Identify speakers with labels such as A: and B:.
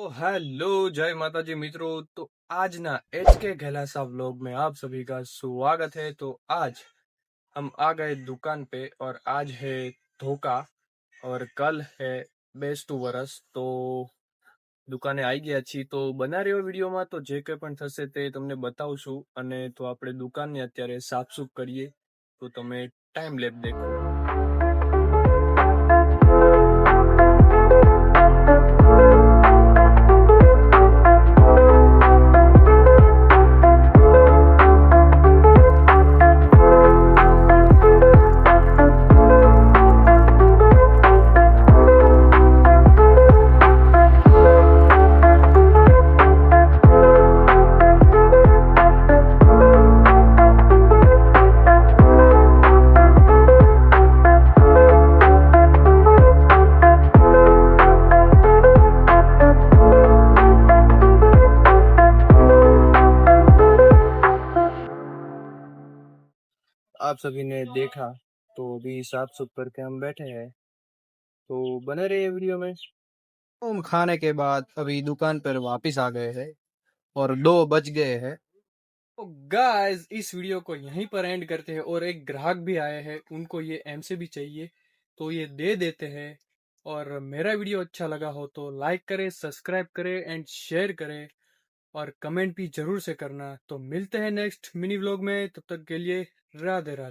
A: तो हेलो जय माता जी मित्रों। तो आज ना एच के गहलासा व्लॉग में आप सभी का स्वागत है। तो आज हम आ गए दुकान पे और आज है धोखा और कल है बेस्ट वरस। तो દુકાને આવી ગયા છીએ તો બના રહ્યો વિડીયોમાં તો જે કંઈ પણ થશે તે તમને બતાવશું અને તો આપણે દુકાનને અત્યારે સાફસૂફ કરીએ તો તમે ટાઈમ લેપ દેખો। आप सभी ने देखा तो अभी साफ सुफ करके हम बैठे हैं तो बने रहिए वीडियो में।
B: हम खाने के बाद अभी दुकान पर वापस आ गए हैं और 2 बज गए हैं।
A: तो गाइस इस वीडियो को यहीं पर एंड करते हैं और एक ग्राहक भी आए हैं, उनको ये एमसे भी चाहिए तो ये दे देते हैं। और मेरा वीडियो अच्छा लगा हो तो लाइक करें, सब्सक्राइब करें एंड शेयर करें और कमेंट भी जरूर से करना। तो मिलते हैं नेक्स्ट मिनी व्लॉग में, तब तक के लिए राधे राधे।